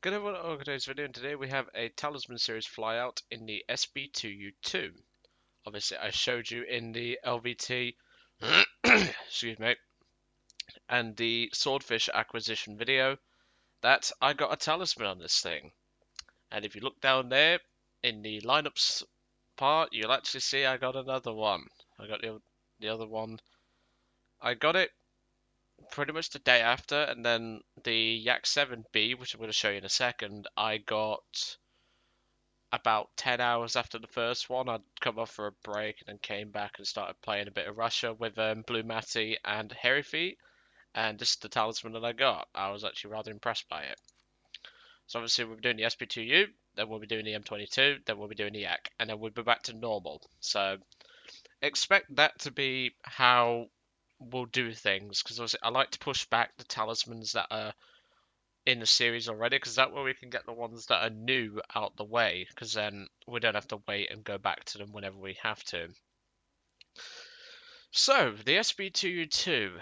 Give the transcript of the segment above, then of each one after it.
Good everyone, on today's video, and today we have a Talisman Series flyout in the SB2U-2. Obviously, I showed you in the LVT, excuse me, and the Swordfish acquisition video that I got a Talisman on this thing. And if you look down there in the lineups part, you'll actually see I got another one. I got the other one. I got it pretty much the day after, and then the Yak 7B, which I'm going to show you in a second, I got about 10 hours after the first one. I'd come off for a break and then came back and started playing a bit of Russia with Blue Matty and Hairy Feet, and this is the talisman that I got. I was actually rather impressed by it. So obviously we'll be doing the SB2U, then we'll be doing the M22, then we'll be doing the Yak, and then we'll be back to normal. So expect that to be how we'll do things, because obviously I like to push back the talismans that are in the series already, because that way we can get the ones that are new out the way, because then we don't have to wait and go back to them whenever we have to. So, the SB2U-2,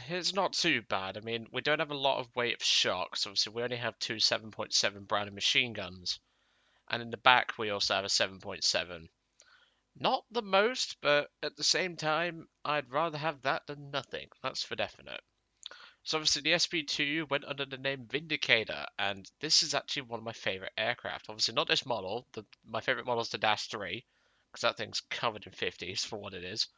it's not too bad. I mean, we don't have a lot of weight of shocks. Obviously, we only have two 7.7 Browning machine guns, and in the back we also have a 7.7. Not the most, but at the same time, I'd rather have that than nothing. That's for definite. So obviously the SB2 went under the name Vindicator, and this is actually one of my favourite aircraft. Obviously not this model, my favourite model is the Dash 3, because that thing's covered in 50s for what it is.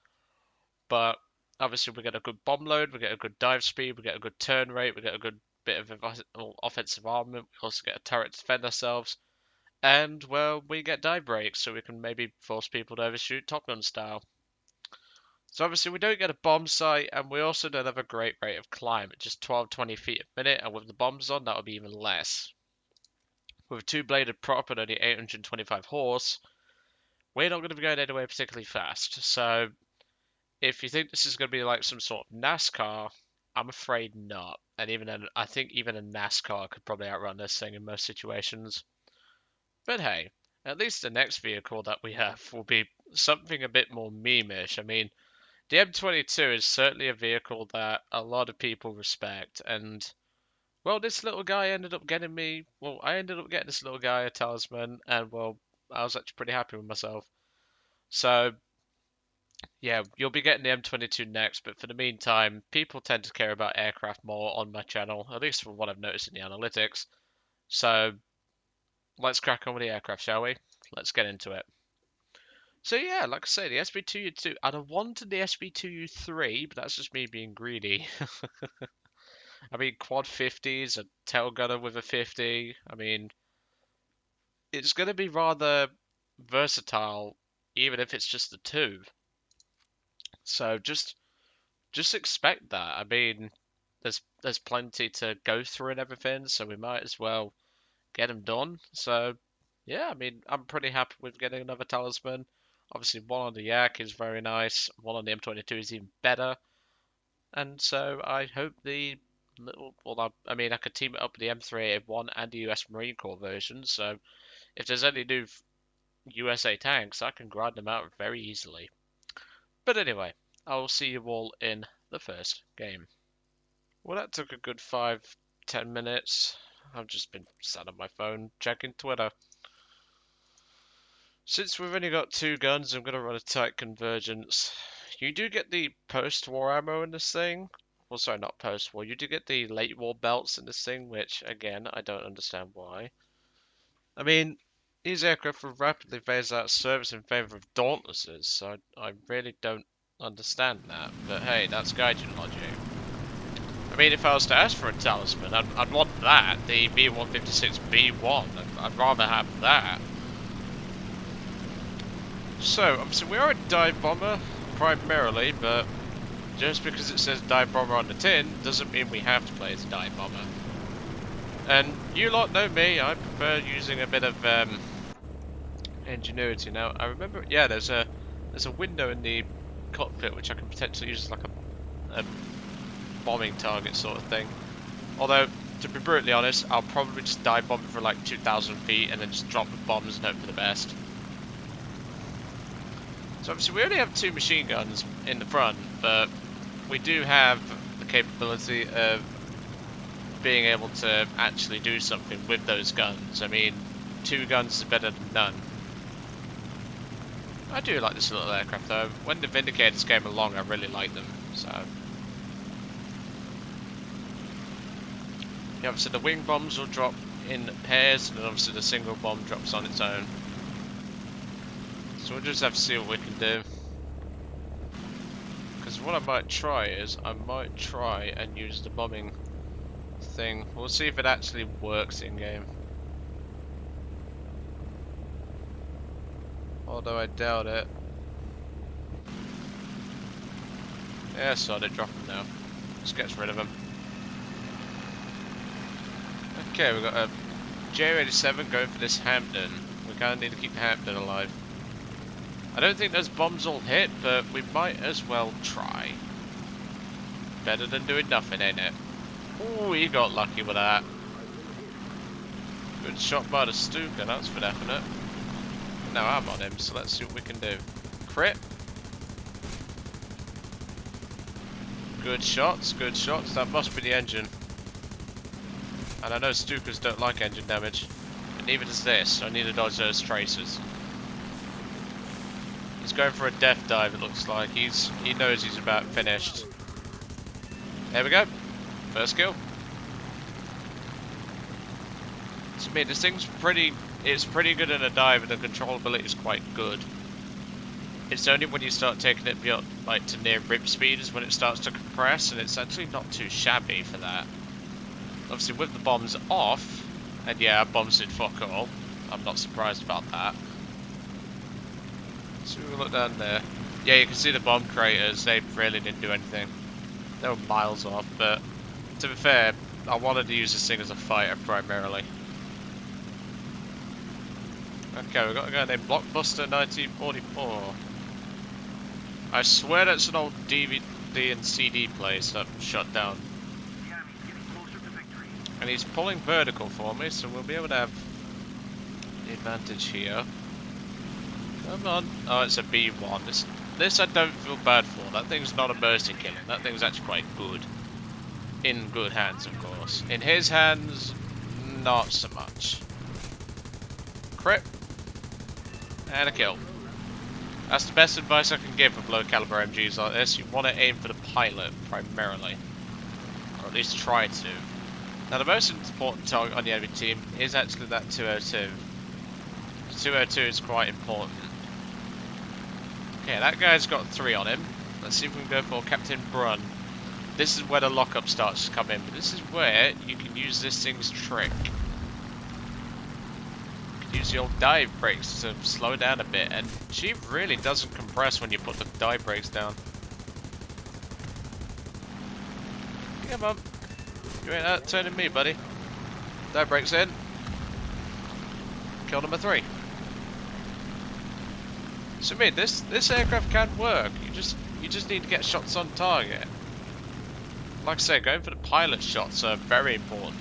But obviously we get a good bomb load, we get a good dive speed, we get a good turn rate, we get a good bit of offensive armament, we also get a turret to defend ourselves, and well, we get dive brakes, so we can maybe force people to overshoot Top Gun style. So obviously we don't get a bomb sight, and we also don't have a great rate of climb at just 12-20 feet a minute, and with the bombs on that would be even less. With a two-bladed prop and only 825 horse, we're not going to be going anywhere particularly fast. So if you think this is going to be like some sort of NASCAR, I'm afraid not. And I think even a NASCAR could probably outrun this thing in most situations. But hey, at least the next vehicle that we have will be something a bit more meme-ish. I mean, the M22 is certainly a vehicle that a lot of people respect, and well, this little guy ended up getting me. Well, I ended up getting this little guy a talisman, and well, I was actually pretty happy with myself. So yeah, you'll be getting the M22 next, but for the meantime, people tend to care about aircraft more on my channel, at least from what I've noticed in the analytics. So let's crack on with the aircraft, shall we? Let's get into it. So yeah, like I say, the SB2U-2. I'd have wanted the SB2U-3, but that's just me being greedy. I mean, quad 50s, a tail gunner with a 50. I mean, it's going to be rather versatile, even if it's just the two. So just expect that. I mean, there's plenty to go through and everything, so we might as well get them done. So yeah, I mean, I'm pretty happy with getting another talisman. Obviously, one on the Yak is very nice. One on the M22 is even better. And so I hope the little, well, I mean, I could team it up with the M381 and the US Marine Corps version. So if there's any new USA tanks, I can grind them out very easily. But anyway, I will see you all in the first game. Well, that took a good 5-10 minutes. I've just been sat on my phone checking Twitter. Since we've only got two guns, I'm going to run a tight convergence. You do get the post-war ammo in this thing. Well, sorry, not post-war. You do get the late war belts in this thing, which, again, I don't understand why. I mean, these aircraft will rapidly phase out of service in favour of Dauntlesses, so I really don't understand that. But hey, that's Gaijin logic. I mean, if I was to ask for a talisman, I'd want that, the B156B1. I'd rather have that. So, obviously we are a dive bomber, primarily, but just because it says dive bomber on the tin, doesn't mean we have to play as a dive bomber. And you lot know me, I prefer using a bit of ingenuity. Now, I remember, yeah, there's a window in the cockpit which I can potentially use as like a bombing target sort of thing. Although, to be brutally honest, I'll probably just dive bomb it for like 2,000 feet and then just drop the bombs and hope for the best. So obviously we only have two machine guns in the front, but we do have the capability of being able to actually do something with those guns. I mean, 2 guns is better than none. I do like this little aircraft though. When the Vindicators came along, I really liked them, so. Yeah, obviously the wing bombs will drop in pairs, and then obviously the single bomb drops on its own. So we'll just have to see what we can do. Because what I might try is, I might try and use the bombing thing. We'll see if it actually works in game. Although I doubt it. Yeah, so they drop them now. Just gets rid of them. Okay, we've got a J87 going for this Hampton. We kind of need to keep Hampton alive. I don't think those bombs will hit, but we might as well try. Better than doing nothing, ain't it? Ooh, he got lucky with that. Good shot by the Stuka, that's for definite. Now I'm on him, so let's see what we can do. Crit. Good shots, good shots. That must be the engine. And I know Stukas don't like engine damage, but neither does this, so I need to dodge those tracers. He's going for a death dive, it looks like. He knows he's about finished. There we go. First kill. To me, this thing's it's pretty good in a dive, and the controllability is quite good. It's only when you start taking it beyond, like, to near rip speed is when it starts to compress, and it's actually not too shabby for that. Obviously, with the bombs off, and yeah, bombs did fuck all. I'm not surprised about that. So we'll look down there. Yeah, you can see the bomb craters. They really didn't do anything. They were miles off, but to be fair, I wanted to use this thing as a fighter primarily. Okay, we've got a guy named Blockbuster 1944. I swear that's an old DVD and CD place that shut down. And he's pulling vertical for me, so we'll be able to have the advantage here. Come on. Oh, it's a B1. This I don't feel bad for. That thing's not a mercy killing. That thing's actually quite good. In good hands, of course. In his hands, not so much. Crit. And a kill. That's the best advice I can give with low caliber MGs like this. You want to aim for the pilot, primarily. Or at least try to. Now the most important target on the enemy team is actually that 202. 202 is quite important. Okay, that guy's got 3 on him. Let's see if we can go for Captain Brun. This is where the lockup starts to come in, but this is where you can use this thing's trick. You can use the old dive brakes to slow down a bit, and she really doesn't compress when you put the dive brakes down. Come on. You ain't outturning me, buddy. Dive brakes in. Kill number 3. So I mean, this aircraft can work. You just need to get shots on target. Like I say, going for the pilot shots are very important.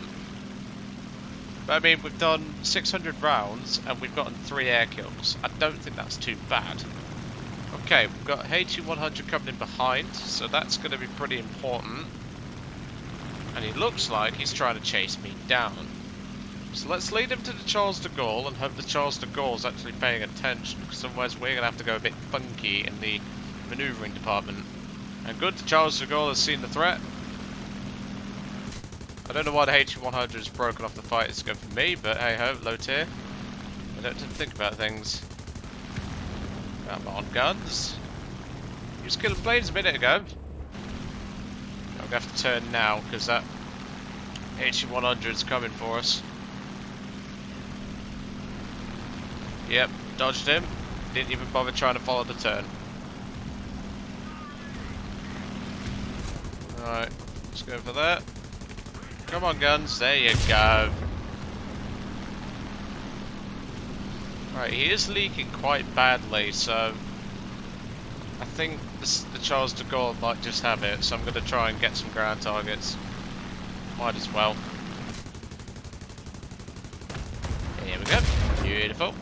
But I mean, we've done 600 rounds and we've gotten 3 air kills. I don't think that's too bad. Okay, we've got HE100 coming in behind, so that's going to be pretty important. And he looks like he's trying to chase me down. So let's lead him to the Charles de Gaulle and hope the Charles de Gaulle's actually paying attention, because otherwise we're going to have to go a bit funky in the manoeuvring department. And good, the Charles de Gaulle has seen the threat. I don't know why the HE100 has broken off the fight to go for me, but hey ho, low tier. I don't tend to think about things. Come on, guns. You was killing planes a minute ago. I'm going to have to turn now, because that HE100 is coming for us. Yep, dodged him. Didn't even bother trying to follow the turn. Alright, let's go for that. Come on, guns. There you go. Alright, he is leaking quite badly, so I think the Charles de Gaulle might just have it, so I'm going to try and get some ground targets. Might as well. Here we go. Beautiful.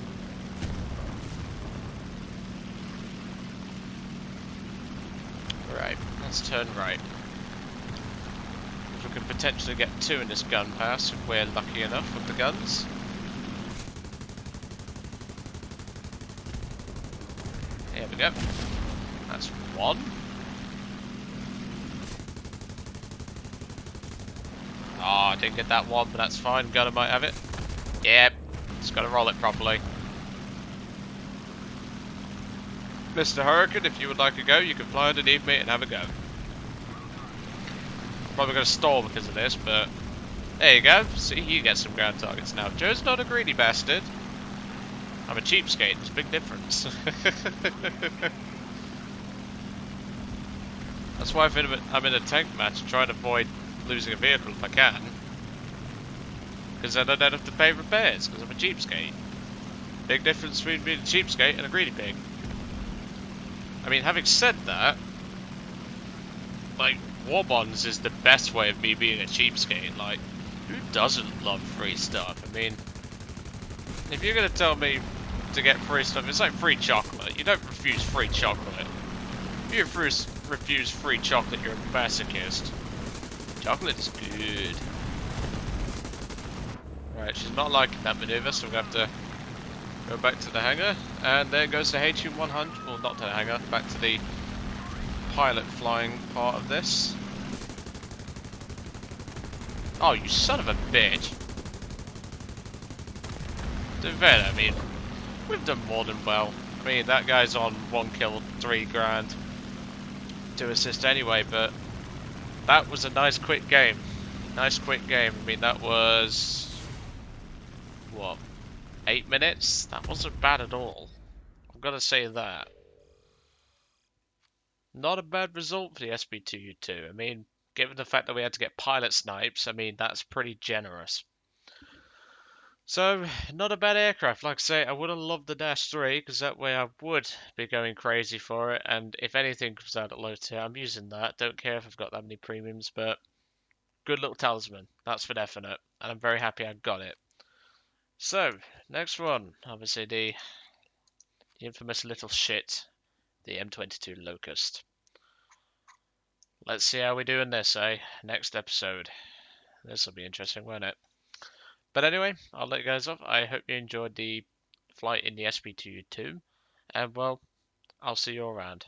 Right, let's turn right. We're could potentially get 2 in this gun pass if we're lucky enough with the guns. Here we go. That's 1. Oh, I didn't get that 1, but that's fine. Gunner might have it. Yep. Just gotta roll it properly. Mr. Hurricane, if you would like to go, you can fly underneath me and have a go. Probably gonna stall because of this, but there you go. See, you get some ground targets now. Joe's not a greedy bastard. I'm a cheapskate. There's a big difference. That's why I'm in a tank match, trying to avoid losing a vehicle if I can. Because then I don't have to pay repairs, because I'm a cheapskate. Big difference between being a cheapskate and a greedy pig. I mean, having said that, like, war bonds is the best way of me being a cheapskate. Like, who doesn't love free stuff? I mean, if you're gonna tell me to get free stuff, it's like free chocolate. You don't refuse free chocolate. If you refuse free chocolate, you're a masochist. Chocolate is good. Right, she's not liking that maneuver, so we're gonna have to go back to the hangar. And there goes the HU-100. Well, not to the hangar, back to the pilot flying part of this. Oh, you son of a bitch. To be fair, I mean, we've done more than well. I mean, that guy's on 1 kill, 3 grand, 2 assists anyway, but that was a nice quick game. Nice quick game. I mean, that was, what, 8 minutes? That wasn't bad at all. I've got to say that. Not a bad result for the SB2U-2. I mean, given the fact that we had to get pilot snipes, I mean, that's pretty generous. So, not a bad aircraft. Like I say, I would have loved the Dash 3, because that way I would be going crazy for it, and if anything comes out at low tier, I'm using that. Don't care if I've got that many premiums, but good little Talisman. That's for definite, and I'm very happy I got it. So, next one, obviously the infamous little shit, the M22 Locust. Let's see how we do in this, eh? Next episode. This will be interesting, won't it? But anyway, I'll let you guys off. I hope you enjoyed the flight in the SB2U-2, and well, I'll see you around.